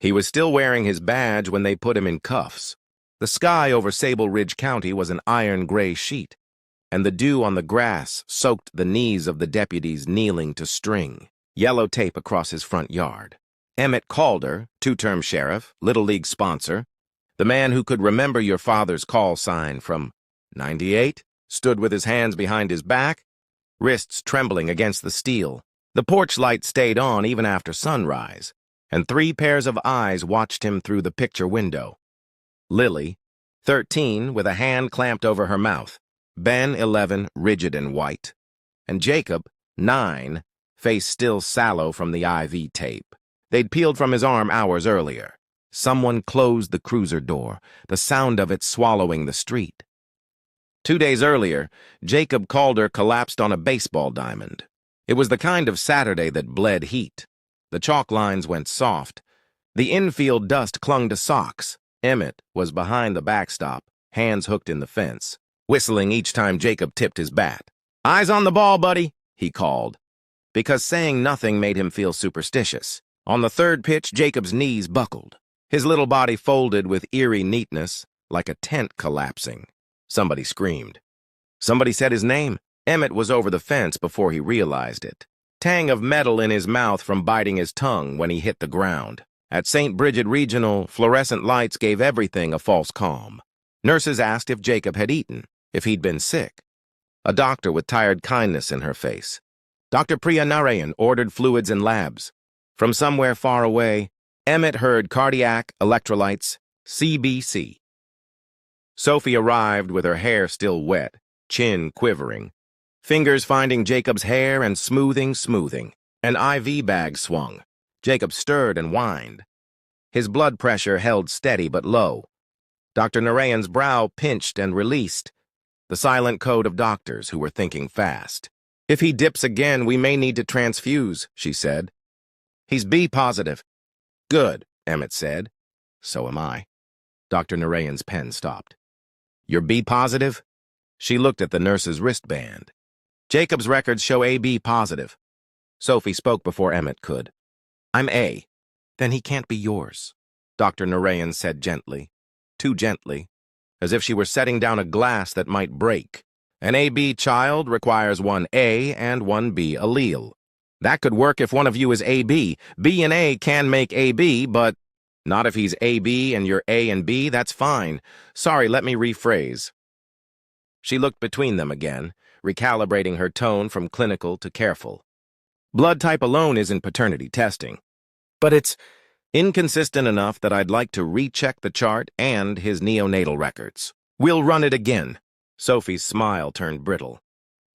He was still wearing his badge when they put him in cuffs. The sky over Sable Ridge County was an iron-gray sheet, and the dew on the grass soaked the knees of the deputies kneeling to string yellow tape across his front yard. Emmett Calder, two-term sheriff, Little League sponsor, the man who could remember your father's call sign from '98, stood with his hands behind his back, wrists trembling against the steel. The porch light stayed on even after sunrise, and 3 pairs of eyes watched him through the picture window. Lily, 13, with a hand clamped over her mouth, Ben, 11, rigid and white, and Jacob, 9, face still sallow from the IV tape. They'd peeled from his arm hours earlier. Someone closed the cruiser door, the sound of it swallowing the street. 2 days earlier, Jacob Calder collapsed on a baseball diamond. It was the kind of Saturday that bled heat. The chalk lines went soft. The infield dust clung to socks. Emmett was behind the backstop, hands hooked in the fence, whistling each time Jacob tipped his bat. "Eyes on the ball, buddy," he called, because saying nothing made him feel superstitious. On the 3rd pitch, Jacob's knees buckled. His little body folded with eerie neatness, like a tent collapsing. Somebody screamed. Somebody said his name. Emmett was over the fence before he realized it. Tang of metal in his mouth from biting his tongue when he hit the ground. At St. Bridget Regional, fluorescent lights gave everything a false calm. Nurses asked if Jacob had eaten, if he'd been sick. A doctor with tired kindness in her face. Dr. Priya Narayan ordered fluids and labs. From somewhere far away, Emmett heard cardiac, electrolytes, CBC. Sophie arrived with her hair still wet, chin quivering, fingers finding Jacob's hair and smoothing. An IV bag swung. Jacob stirred and whined. His blood pressure held steady but low. Dr. Narayan's brow pinched and released, the silent code of doctors who were thinking fast. "If he dips again, we may need to transfuse," she said. "He's B positive." "Good," Emmett said. "So am I." Dr. Narayan's pen stopped. "You're B positive?" She looked at the nurse's wristband. "Jacob's records show AB positive." Sophie spoke before Emmett could. "I'm A." "Then he can't be yours," Dr. Narayan said gently. Too gently, as if she were setting down a glass that might break. "An AB child requires one A and one B allele. That could work if one of you is AB. B and A can make AB, but not if he's AB and you're A and B. That's fine. Sorry, let me rephrase." She looked between them again, recalibrating her tone from clinical to careful. "Blood type alone isn't paternity testing, but it's inconsistent enough that I'd like to recheck the chart and his neonatal records. We'll run it again." Sophie's smile turned brittle.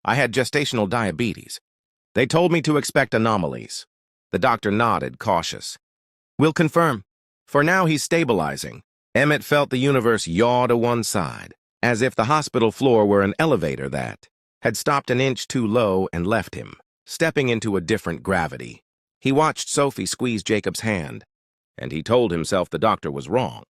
"I had gestational diabetes. They told me to expect anomalies." The doctor nodded, cautious. "We'll confirm. For now, he's stabilizing." Emmett felt the universe yaw to one side, as if the hospital floor were an elevator that had stopped an inch too low and left him, stepping into a different gravity. He watched Sophie squeeze Jacob's hand, and he told himself the doctor was wrong,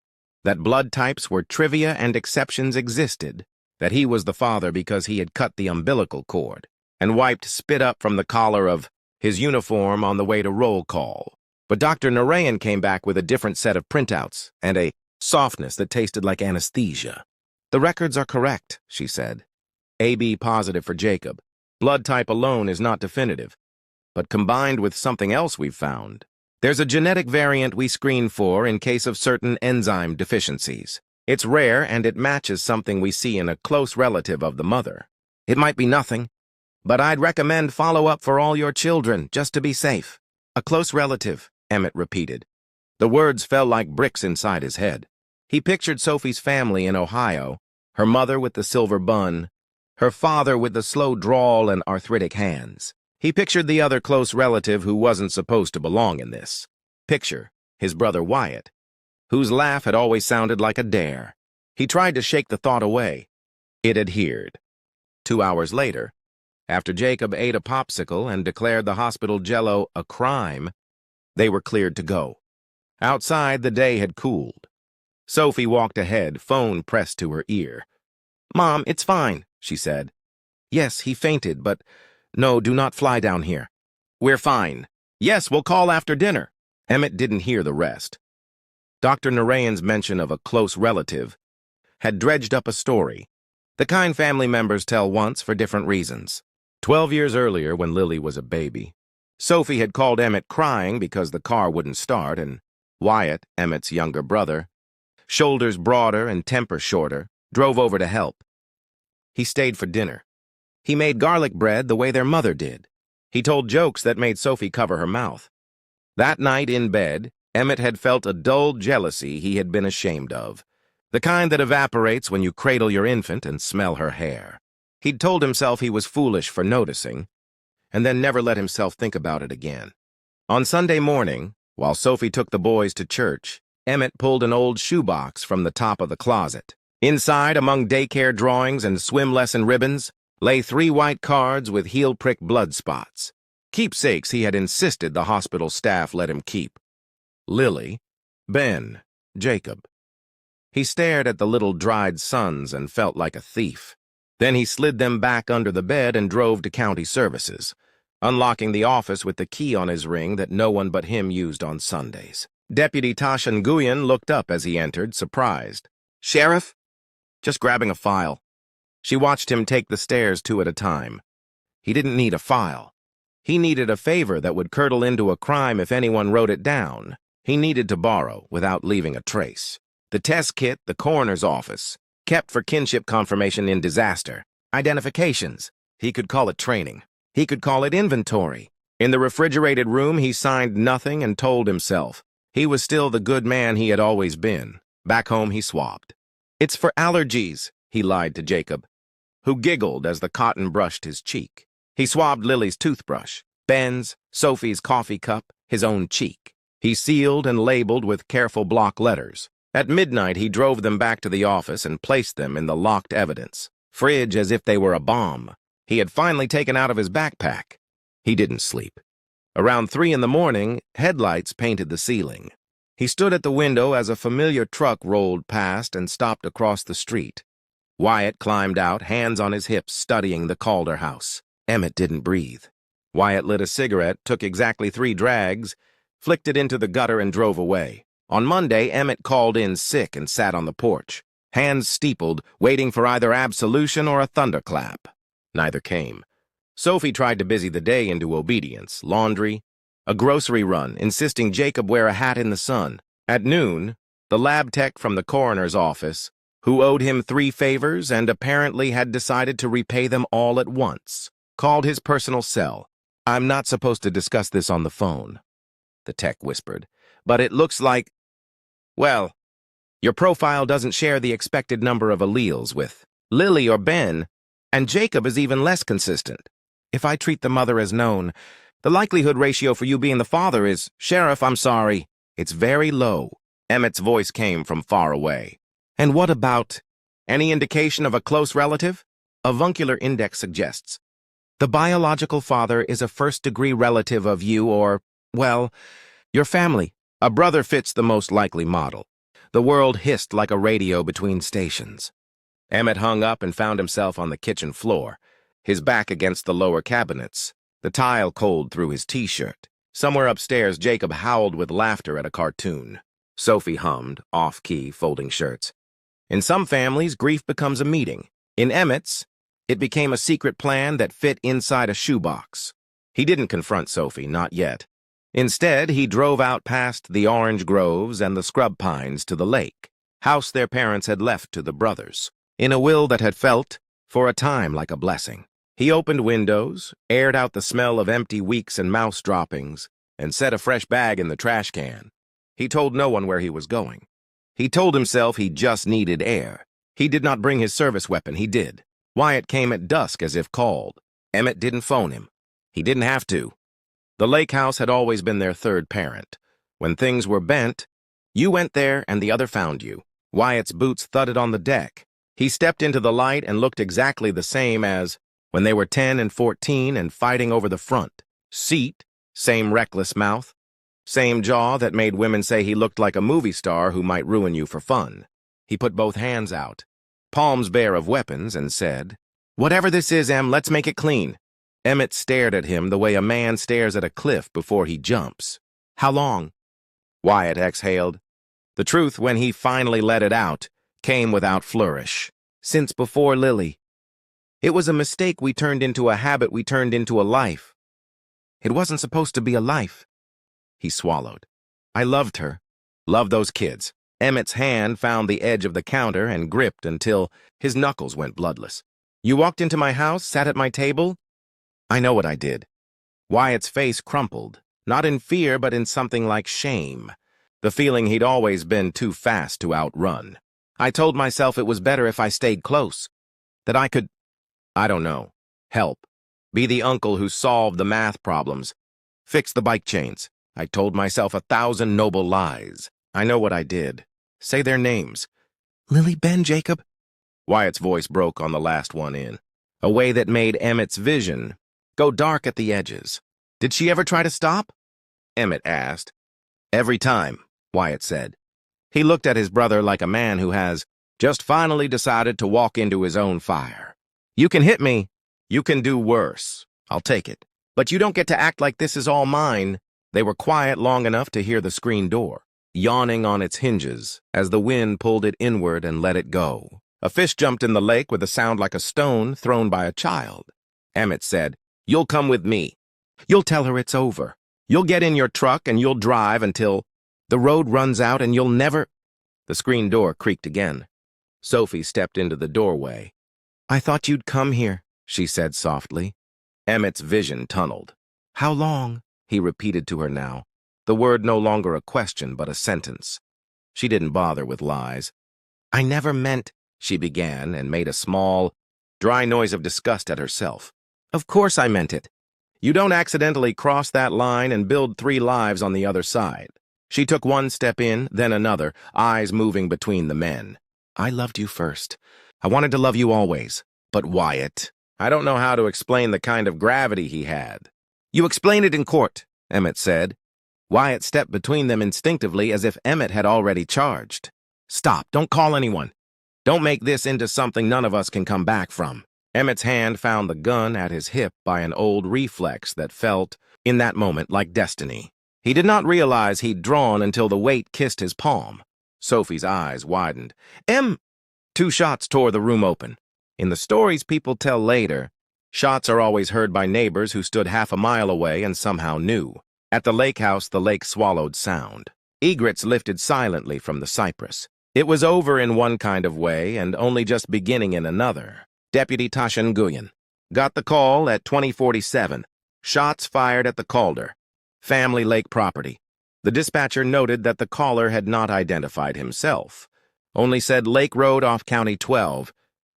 that blood types were trivia and exceptions existed, that he was the father because he had cut the umbilical cord and wiped spit up from the collar of his uniform on the way to roll call. But Dr. Narayan came back with a different set of printouts and a softness that tasted like anesthesia. "The records are correct," she said. "AB positive for Jacob. Blood type alone is not definitive, but combined with something else we've found, there's a genetic variant we screen for in case of certain enzyme deficiencies. It's rare and it matches something we see in a close relative of the mother. It might be nothing, but I'd recommend follow-up for all your children, just to be safe." "A close relative," Emmett repeated. The words fell like bricks inside his head. He pictured Sophie's family in Ohio, her mother with the silver bun, her father with the slow drawl and arthritic hands. He pictured the other close relative who wasn't supposed to belong in this. Picture his brother Wyatt, whose laugh had always sounded like a dare. He tried to shake the thought away. It adhered. 2 hours later, after Jacob ate a popsicle and declared the hospital jello a crime, they were cleared to go. Outside, the day had cooled. Sophie walked ahead, phone pressed to her ear. "Mom, it's fine," she said. "Yes, he fainted, but no, do not fly down here. We're fine. Yes, we'll call after dinner." Emmett didn't hear the rest. Dr. Narayan's mention of a close relative had dredged up a story, the kind family members tell once for different reasons. 12 years earlier, when Lily was a baby, Sophie had called Emmett crying because the car wouldn't start, and Wyatt, Emmett's younger brother, shoulders broader and temper shorter, drove over to help. He stayed for dinner. He made garlic bread the way their mother did. He told jokes that made Sophie cover her mouth. That night in bed, Emmett had felt a dull jealousy he had been ashamed of, the kind that evaporates when you cradle your infant and smell her hair. He'd told himself he was foolish for noticing, and then never let himself think about it again. On Sunday morning, while Sophie took the boys to church, Emmett pulled an old shoebox from the top of the closet. Inside, among daycare drawings and swim lesson ribbons, lay 3 white cards with heel-prick blood spots. Keepsakes he had insisted the hospital staff let him keep. Lily, Ben, Jacob. He stared at the little dried sons and felt like a thief. Then he slid them back under the bed and drove to county services, unlocking the office with the key on his ring that no one but him used on Sundays. Deputy Tasha Nguyen looked up as he entered, surprised. "Sheriff?" "Just grabbing a file." She watched him take the stairs 2 at a time. He didn't need a file. He needed a favor that would curdle into a crime if anyone wrote it down. He needed to borrow without leaving a trace. The test kit the coroner's office kept for kinship confirmation in disaster. Identifications. He could call it training. He could call it inventory. In the refrigerated room, he signed nothing and told himself he was still the good man he had always been. Back home, he swabbed. "It's for allergies," he lied to Jacob, who giggled as the cotton brushed his cheek. He swabbed Lily's toothbrush, Ben's, Sophie's coffee cup, his own cheek. He sealed and labeled with careful block letters. At midnight, he drove them back to the office and placed them in the locked evidence fridge as if they were a bomb he had finally taken out of his backpack. He didn't sleep. Around 3 in the morning, headlights painted the ceiling. He stood at the window as a familiar truck rolled past and stopped across the street. Wyatt climbed out, hands on his hips, studying the Calder house. Emmett didn't breathe. Wyatt lit a cigarette, took exactly 3 drags, flicked it into the gutter, and drove away. On Monday, Emmett called in sick and sat on the porch, hands steepled, waiting for either absolution or a thunderclap. Neither came. Sophie tried to busy the day into obedience, laundry, a grocery run, insisting Jacob wear a hat in the sun. At noon, the lab tech from the coroner's office, who owed him 3 favors and apparently had decided to repay them all at once, called his personal cell. "I'm not supposed to discuss this on the phone," the tech whispered, "but it looks like, well, your profile doesn't share the expected number of alleles with Lily or Ben, and Jacob is even less consistent. If I treat the mother as known, the likelihood ratio for you being the father is, Sheriff, I'm sorry, it's very low." Emmett's voice came from far away. "And what about any indication of a close relative?" Avuncular index suggests the biological father is a first-degree relative of you or, well, your family. A brother fits the most likely model. The world hissed like a radio between stations. Emmett hung up and found himself on the kitchen floor, his back against the lower cabinets, the tile cold through his t-shirt. Somewhere upstairs, Jacob howled with laughter at a cartoon. Sophie hummed, off-key, folding shirts. In some families, grief becomes a meeting. In Emmett's, it became a secret plan that fit inside a shoebox. He didn't confront Sophie, not yet. Instead, he drove out past the orange groves and the scrub pines to the lake, house their parents had left to the brothers, in a will that had felt, for a time, like a blessing. He opened windows, aired out the smell of empty weeks and mouse droppings, and set a fresh bag in the trash can. He told no one where he was going. He told himself he just needed air. He did not bring his service weapon, he did. Wyatt came at dusk as if called. Emmett didn't phone him. He didn't have to. The lake house had always been their third parent. When things were bent, you went there and the other found you. Wyatt's boots thudded on the deck. He stepped into the light and looked exactly the same as when they were 10 and 14 and fighting over the front seat, same reckless mouth, same jaw that made women say he looked like a movie star who might ruin you for fun. He put both hands out, palms bare of weapons, and said, "Whatever this is, Em, let's make it clean." Emmett stared at him the way a man stares at a cliff before he jumps. "How long?" Wyatt exhaled. The truth, when he finally let it out, came without flourish. Since before Lily. It was a mistake we turned into a habit we turned into a life. It wasn't supposed to be a life. He swallowed. I loved her. Loved those kids. Emmett's hand found the edge of the counter and gripped until his knuckles went bloodless. You walked into my house, sat at my table? I know what I did. Wyatt's face crumpled, not in fear but in something like shame, the feeling he'd always been too fast to outrun. I told myself it was better if I stayed close, that I could, I don't know, help, be the uncle who solved the math problems, fix the bike chains. I told myself 1,000 noble lies. I know what I did. Say their names. Lily, Ben, Jacob? Wyatt's voice broke on the last one in, a way that made Emmett's vision go dark at the edges. Did she ever try to stop? Emmett asked. Every time, Wyatt said. He looked at his brother like a man who has just finally decided to walk into his own fire. You can hit me. You can do worse. I'll take it. But you don't get to act like this is all mine. They were quiet long enough to hear the screen door, yawning on its hinges as the wind pulled it inward and let it go. A fish jumped in the lake with a sound like a stone thrown by a child. Emmett said, You'll come with me. You'll tell her it's over. You'll get in your truck and you'll drive until the road runs out and you'll never... The screen door creaked again. Sophie stepped into the doorway. I thought you'd come here, she said softly. Emmett's vision tunneled. How long? He repeated to her now, the word no longer a question but a sentence. She didn't bother with lies. I never meant, she began and made a small, dry noise of disgust at herself. Of course I meant it. You don't accidentally cross that line and build 3 lives on the other side. She took one step in, then another, eyes moving between the men. I loved you first. I wanted to love you always. But Wyatt, I don't know how to explain the kind of gravity he had. You explain it in court, Emmett said. Wyatt stepped between them instinctively as if Emmett had already charged. Stop, don't call anyone. Don't make this into something none of us can come back from. Emmett's hand found the gun at his hip by an old reflex that felt, in that moment, like destiny. He did not realize he'd drawn until the weight kissed his palm. Sophie's eyes widened. 2 shots tore the room open. In the stories people tell later, shots are always heard by neighbors who stood half a mile away and somehow knew. At the lake house, the lake swallowed sound. Egrets lifted silently from the cypress. It was over in one kind of way and only just beginning in another. Deputy Tasha Nguyen got the call at 2047. Shots fired at the Calder, family lake property. The dispatcher noted that the caller had not identified himself, only said Lake Road off County 12,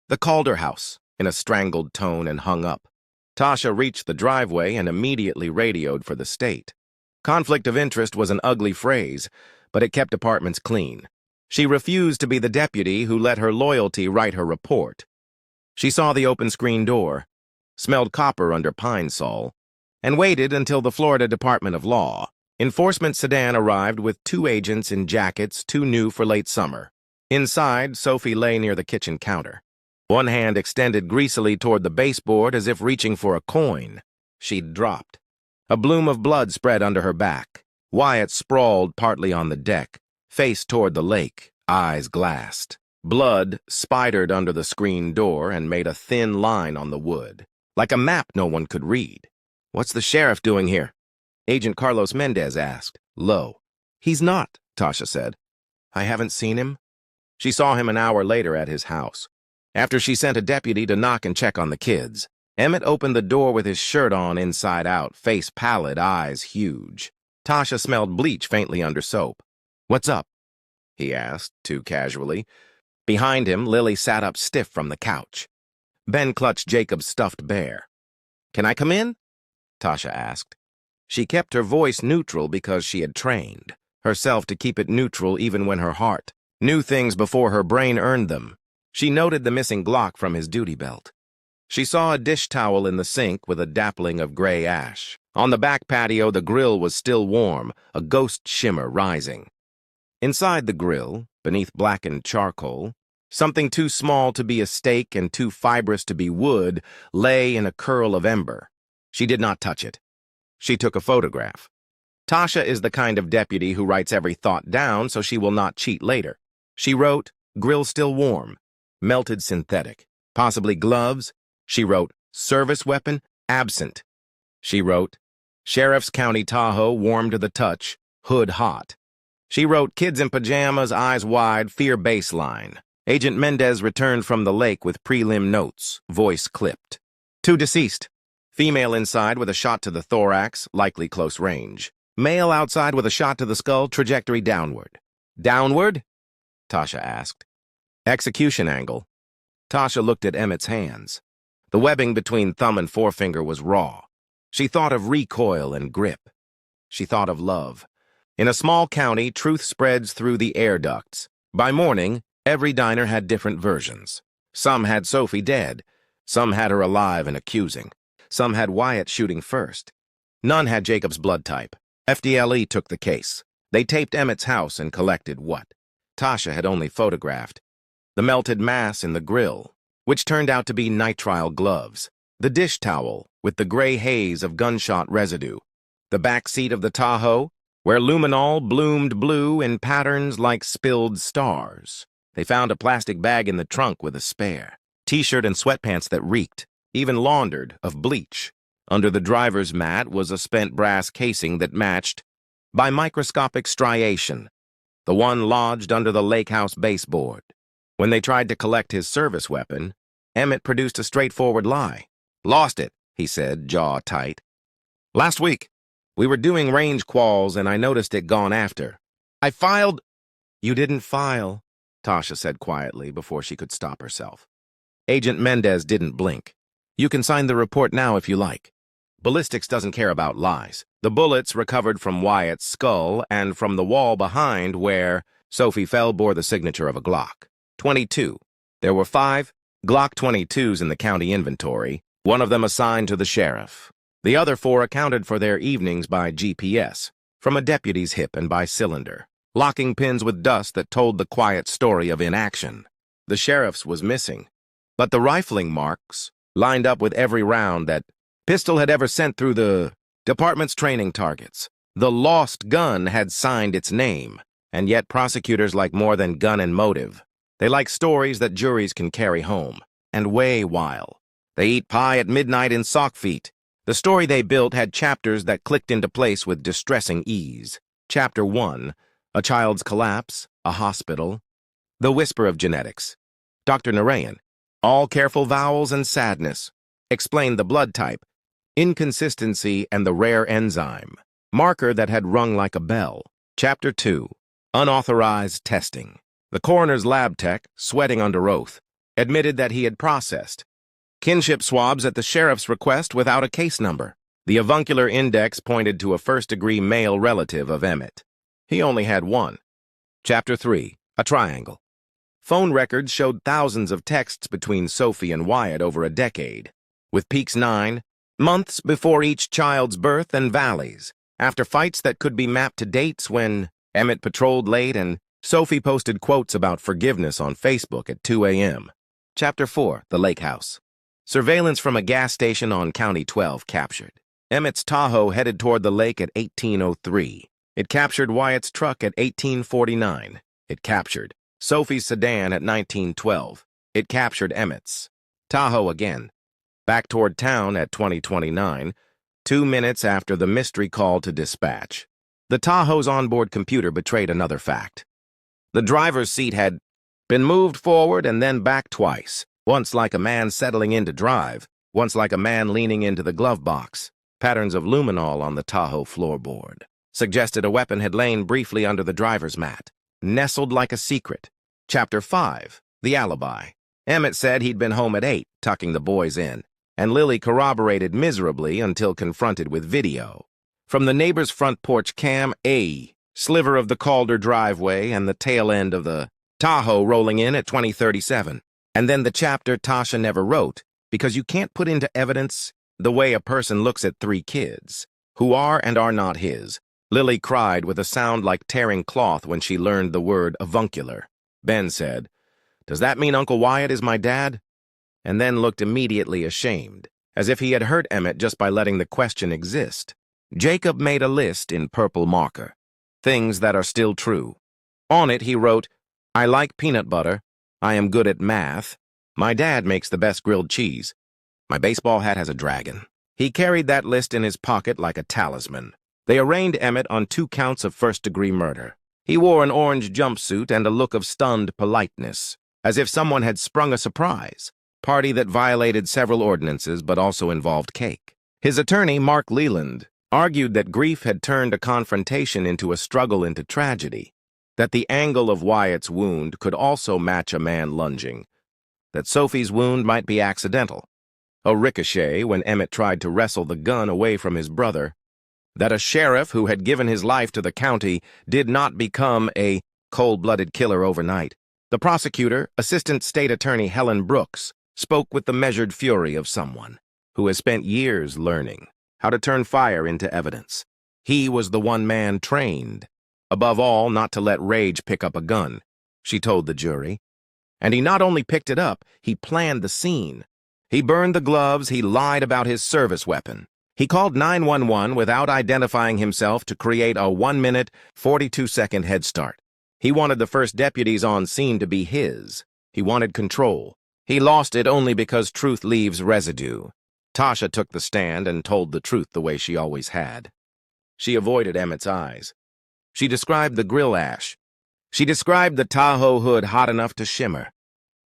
the Calder house, in a strangled tone, and hung up. Tasha reached the driveway and immediately radioed for the state. Conflict of interest was an ugly phrase, but it kept apartments clean. She refused to be the deputy who let her loyalty write her report. She saw the open screen door, smelled copper under pine sol, and waited until the Florida Department of Law. Enforcement sedan arrived with 2 agents in jackets too new for late summer. Inside, Sophie lay near the kitchen counter. One hand extended greasily toward the baseboard as if reaching for a coin. She'd dropped. A bloom of blood spread under her back. Wyatt sprawled partly on the deck, face toward the lake, eyes glassed. Blood spidered under the screen door and made a thin line on the wood, like a map no one could read. What's the sheriff doing here? Agent Carlos Mendez asked, low. He's not, Tasha said. I haven't seen him. She saw him an hour later at his house, after she sent a deputy to knock and check on the kids. Emmett opened the door with his shirt on inside out, face pallid, eyes huge. Tasha smelled bleach faintly under soap. What's up? He asked, too casually. Behind him, Lily sat up stiff from the couch. Ben clutched Jacob's stuffed bear. Can I come in? Tasha asked. She kept her voice neutral because she had trained herself to keep it neutral even when her heart knew things before her brain earned them. She noted the missing Glock from his duty belt. She saw a dish towel in the sink with a dappling of gray ash. On the back patio, the grill was still warm, a ghost shimmer rising. Inside the grill, beneath blackened charcoal, something too small to be a steak and too fibrous to be wood lay in a curl of ember. She did not touch it. She took a photograph. Tasha is the kind of deputy who writes every thought down so she will not cheat later. She wrote, grill still warm, melted synthetic, possibly gloves. She wrote, service weapon, absent. She wrote, Sheriff's County Tahoe, warm to the touch, hood hot. She wrote, kids in pajamas, eyes wide, fear baseline. Agent Mendez returned from the lake with prelim notes, voice clipped. 2 deceased. Female inside with a shot to the thorax, likely close range. Male outside with a shot to the skull, trajectory downward. Downward? Tasha asked. Execution angle. Tasha looked at Emmett's hands. The webbing between thumb and forefinger was raw. She thought of recoil and grip. She thought of love. In a small county, truth spreads through the air ducts. By morning, every diner had different versions. Some had Sophie dead. Some had her alive and accusing. Some had Wyatt shooting first. None had Jacob's blood type. FDLE took the case. They taped Emmett's house and collected what Tasha had only photographed. The melted mass in the grill, which turned out to be nitrile gloves. The dish towel with the gray haze of gunshot residue. The back seat of the Tahoe, where luminol bloomed blue in patterns like spilled stars. They found a plastic bag in the trunk with a spare. T-shirt and sweatpants that reeked, even laundered, of bleach. Under the driver's mat was a spent brass casing that matched, by microscopic striation, the one lodged under the lake house baseboard. When they tried to collect his service weapon, Emmett produced a straightforward lie. Lost it, he said, jaw tight. Last week, we were doing range quals and I noticed it gone after. I filed. You didn't file, Tasha said quietly before she could stop herself. Agent Mendez didn't blink. You can sign the report now if you like. Ballistics doesn't care about lies. The bullets recovered from Wyatt's skull and from the wall behind where Sophie fell bore the signature of a Glock 22. There were 5 Glock 22s in the county inventory, one of them assigned to the sheriff. The other 4 accounted for their evenings by GPS, from a deputy's hip and by cylinder, locking pins with dust that told the quiet story of inaction. The sheriff's was missing, but the rifling marks lined up with every round that pistol had ever sent through the department's training targets. The lost gun had signed its name, and yet prosecutors like more than gun and motive. They like stories that juries can carry home and weigh while. They eat pie at midnight in sock feet. The story they built had chapters that clicked into place with distressing ease. Chapter 1, a child's collapse, a hospital. The whisper of genetics. Dr. Narayan, all careful vowels and sadness. Explained the blood type, inconsistency and the rare enzyme. Marker that had rung like a bell. Chapter 2, unauthorized testing. The coroner's lab tech, sweating under oath, admitted that he had processed kinship swabs at the sheriff's request without a case number. The avuncular index pointed to a first-degree male relative of Emmett. He only had one. Chapter 3, a triangle. Phone records showed thousands of texts between Sophie and Wyatt over a decade, with peaks 9, months before each child's birth and valleys, after fights that could be mapped to dates when Emmett patrolled late and Sophie posted quotes about forgiveness on Facebook at 2 a.m. Chapter 4, the lake house. Surveillance from a gas station on County 12 captured Emmett's Tahoe headed toward the lake at 1803. It captured Wyatt's truck at 1849. It captured Sophie's sedan at 1912. It captured Emmett's Tahoe again. Back toward town at 2029, 2 minutes after the mystery call to dispatch. The Tahoe's onboard computer betrayed another fact. The driver's seat had been moved forward and then back twice, once like a man settling in to drive, once like a man leaning into the glove box. Patterns of luminol on the Tahoe floorboard suggested a weapon had lain briefly under the driver's mat, nestled like a secret. Chapter 5, the alibi. Emmett said he'd been home at 8, tucking the boys in, and Lily corroborated miserably until confronted with video. From the neighbor's front porch cam, a sliver of the Calder driveway and the tail end of the Tahoe rolling in at 2037. And then the chapter Tasha never wrote, because you can't put into evidence the way a person looks at 3 kids, who are and are not his. Lily cried with a sound like tearing cloth when she learned the word avuncular. Ben said, "Does that mean Uncle Wyatt is my dad?" And then looked immediately ashamed, as if he had hurt Emmett just by letting the question exist. Jacob made a list in purple marker. Things that are still true. On it he wrote, I like peanut butter. I am good at math. My dad makes the best grilled cheese. My baseball hat has a dragon. He carried that list in his pocket like a talisman. They arraigned Emmett on 2 counts of first-degree murder. He wore an orange jumpsuit and a look of stunned politeness, as if someone had sprung a surprise party that violated several ordinances but also involved cake. His attorney, Mark Leland, argued that grief had turned a confrontation into a struggle into tragedy, that the angle of Wyatt's wound could also match a man lunging, that Sophie's wound might be accidental, a ricochet when Emmett tried to wrestle the gun away from his brother, that a sheriff who had given his life to the county did not become a cold-blooded killer overnight. The prosecutor, Assistant State Attorney Helen Brooks, spoke with the measured fury of someone who has spent years learning how to turn fire into evidence. He was the one man trained, above all, not to let rage pick up a gun, she told the jury. And he not only picked it up, he planned the scene. He burned the gloves, he lied about his service weapon. He called 911 without identifying himself to create a 1-minute, 42-second head start. He wanted the first deputies on scene to be his. He wanted control. He lost it only because truth leaves residue. Tasha took the stand and told the truth the way she always had. She avoided Emmett's eyes. She described the grill ash. She described the Tahoe hood hot enough to shimmer.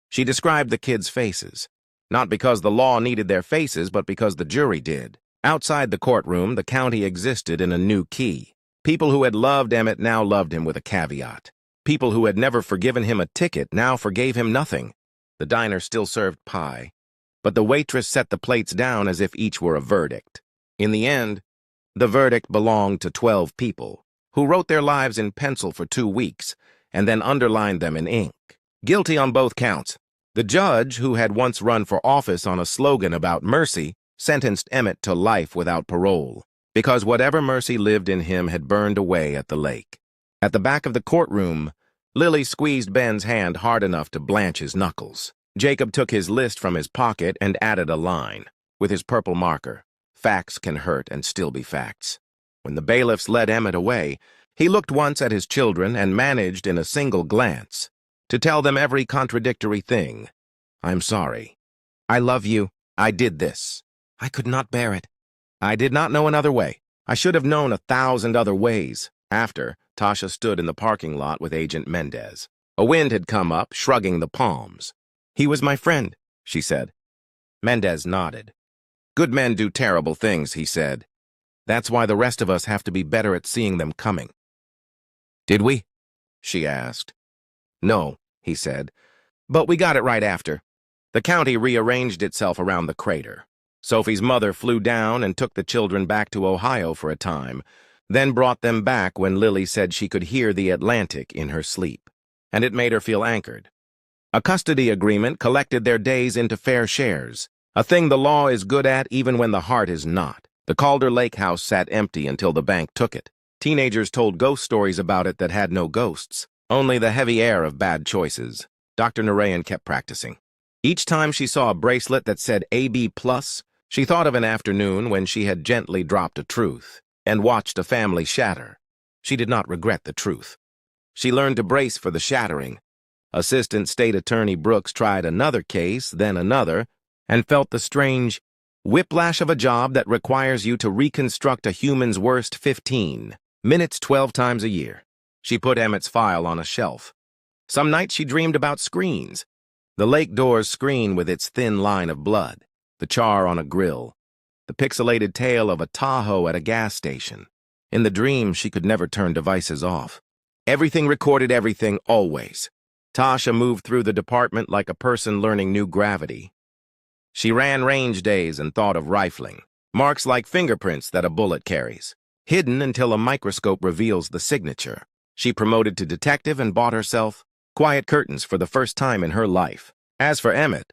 She described the kids' faces, not because the law needed their faces, but because the jury did. Outside the courtroom, the county existed in a new key. People who had loved Emmett now loved him with a caveat. People who had never forgiven him a ticket now forgave him nothing. The diner still served pie, but the waitress set the plates down as if each were a verdict. In the end, the verdict belonged to 12 people, who wrote their lives in pencil for 2 weeks and then underlined them in ink. Guilty on both counts. The judge, who had once run for office on a slogan about mercy, sentenced Emmett to life without parole, because whatever mercy lived in him had burned away at the lake. At the back of the courtroom, Lily squeezed Ben's hand hard enough to blanch his knuckles. Jacob took his list from his pocket and added a line, with his purple marker. Facts can hurt and still be facts. When the bailiffs led Emmett away, he looked once at his children and managed in a single glance to tell them every contradictory thing. I'm sorry. I love you. I did this. I could not bear it. I did not know another way. I should have known 1,000 other ways. After, Tasha stood in the parking lot with Agent Mendez. A wind had come up, shrugging the palms. He was my friend, she said. Mendez nodded. Good men do terrible things, he said. That's why the rest of us have to be better at seeing them coming. Did we? She asked. No, he said, but we got it right after. The county rearranged itself around the crater. Sophie's mother flew down and took the children back to Ohio for a time, then brought them back when Lily said she could hear the Atlantic in her sleep, and it made her feel anchored. A custody agreement collected their days into fair shares, a thing the law is good at even when the heart is not. The Calder Lake house sat empty until the bank took it. Teenagers told ghost stories about it that had no ghosts, only the heavy air of bad choices. Dr. Narayan kept practicing. Each time she saw a bracelet that said AB+, she thought of an afternoon when she had gently dropped a truth and watched a family shatter. She did not regret the truth. She learned to brace for the shattering. Assistant State Attorney Brooks tried another case, then another, and felt the strange whiplash of a job that requires you to reconstruct a human's worst 15 minutes 12 times a year. She put Emmett's file on a shelf. Some nights she dreamed about screens. The lake door's screen with its thin line of blood, the char on a grill, the pixelated tail of a Tahoe at a gas station. In the dream, she could never turn devices off. Everything recorded everything, always. Tasha moved through the department like a person learning new gravity. She ran range days and thought of rifling, marks like fingerprints that a bullet carries, hidden until a microscope reveals the signature. She promoted to detective and bought herself quiet curtains for the first time in her life. As for Emmett,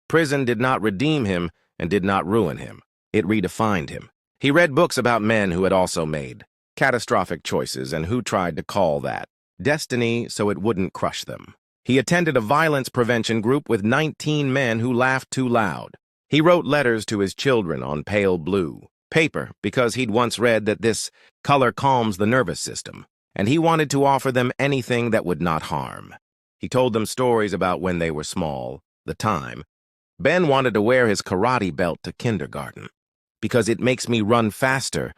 prison did not redeem him and did not ruin him. It redefined him. He read books about men who had also made catastrophic choices and who tried to call that destiny so it wouldn't crush them. He attended a violence prevention group with 19 men who laughed too loud. He wrote letters to his children on pale blue. Paper, because he'd once read that this color calms the nervous system, and he wanted to offer them anything that would not harm. He told them stories about when they were small, the time. Ben wanted to wear his karate belt to kindergarten, because it makes me run faster.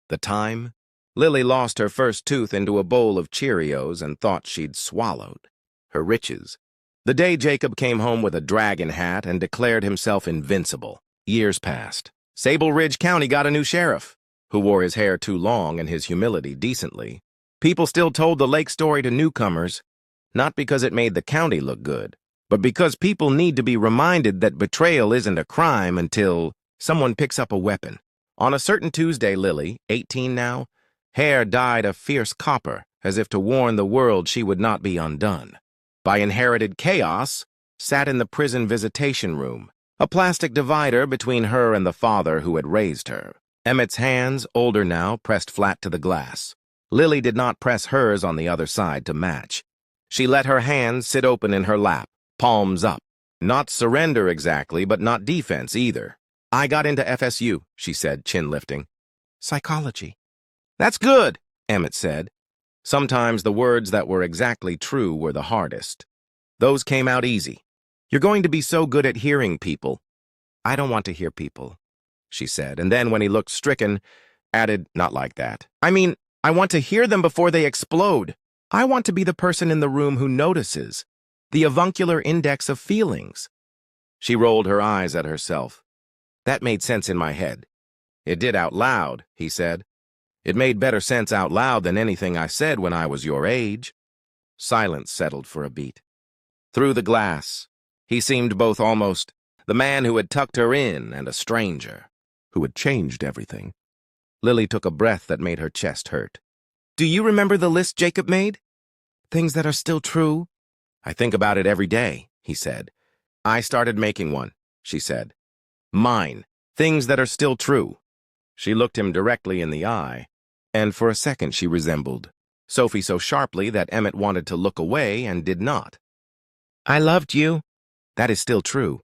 The time. Lily lost her first tooth into a bowl of Cheerios and thought she'd swallowed her riches. The day Jacob came home with a dragon hat and declared himself invincible. Years passed. Sable Ridge County got a new sheriff, who wore his hair too long and his humility decently. People still told the lake story to newcomers, not because it made the county look good, but because people need to be reminded that betrayal isn't a crime until someone picks up a weapon. On a certain Tuesday, Lily, 18 now, hair dyed a fierce copper, as if to warn the world she would not be undone. By inherited chaos, sat in the prison visitation room, a plastic divider between her and the father who had raised her. Emmett's hands, older now, pressed flat to the glass. Lily did not press hers on the other side to match. She let her hands sit open in her lap, palms up. Not surrender exactly, but not defense either. I got into FSU, she said, chin lifting. Psychology. That's good, Emmett said. Sometimes the words that were exactly true were the hardest. Those came out easy. You're going to be so good at hearing people. I don't want to hear people, she said, and then when he looked stricken, added, not like that. I mean, I want to hear them before they explode. I want to be the person in the room who notices, the avuncular index of feelings. She rolled her eyes at herself. That made sense in my head. It did out loud, he said. It made better sense out loud than anything I said when I was your age. Silence settled for a beat. Through the glass, he seemed both almost the man who had tucked her in and a stranger who had changed everything. Lily took a breath that made her chest hurt. Do you remember the list Jacob made? Things that are still true? I think about it every day, he said. I started making one, she said. Mine, things that are still true. She looked him directly in the eye, and for a second she resembled Sophie so sharply that Emmett wanted to look away and did not. I loved you. That is still true.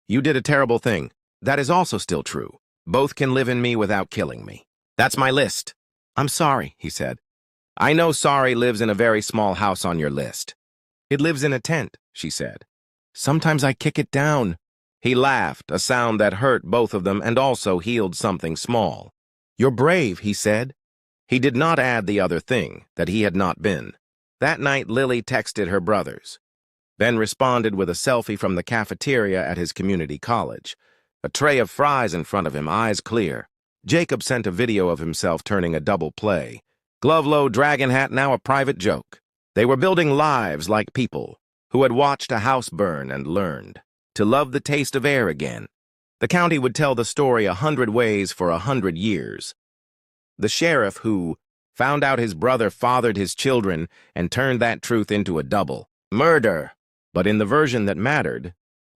You did a terrible thing. That is also still true. Both can live in me without killing me. That's my list. I'm sorry, he said. I know sorry lives in a very small house on your list. It lives in a tent, she said. Sometimes I kick it down. He laughed, a sound that hurt both of them and also healed something small. You're brave, he said. He did not add the other thing, that he had not been. That night, Lily texted her brothers. Ben responded with a selfie from the cafeteria at his community college. A tray of fries in front of him, eyes clear. Jacob sent a video of himself turning a double play. Glove-low dragon hat now a private joke. They were building lives like people who had watched a house burn and learned to love the taste of air again. The county would tell the story 100 ways for 100 years. The sheriff who found out his brother fathered his children and turned that truth into a double murder. But in the version that mattered,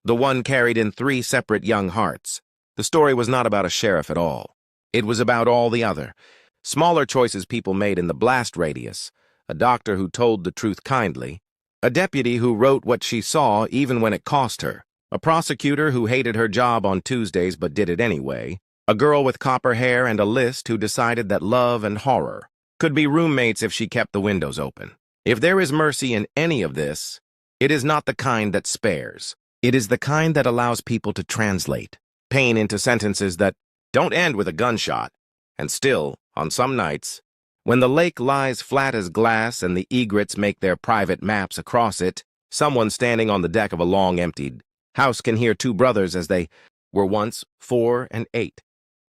the one carried in 3 separate young hearts, the story was not about a sheriff at all. It was about all the other, smaller choices people made in the blast radius, a doctor who told the truth kindly, a deputy who wrote what she saw even when it cost her, a prosecutor who hated her job on Tuesdays but did it anyway, a girl with copper hair and a list who decided that love and horror could be roommates if she kept the windows open. If there is mercy in any of this, it is not the kind that spares. It is the kind that allows people to translate pain into sentences that don't end with a gunshot. And still, on some nights, when the lake lies flat as glass and the egrets make their private maps across it, someone standing on the deck of a long-emptied house can hear 2 brothers as they were once 4 and 8,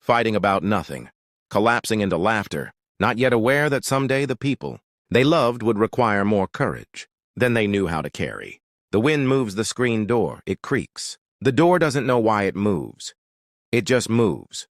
fighting about nothing, collapsing into laughter, not yet aware that someday the people they loved would require more courage than they knew how to carry. The wind moves the screen door. It creaks. The door doesn't know why it moves. It just moves.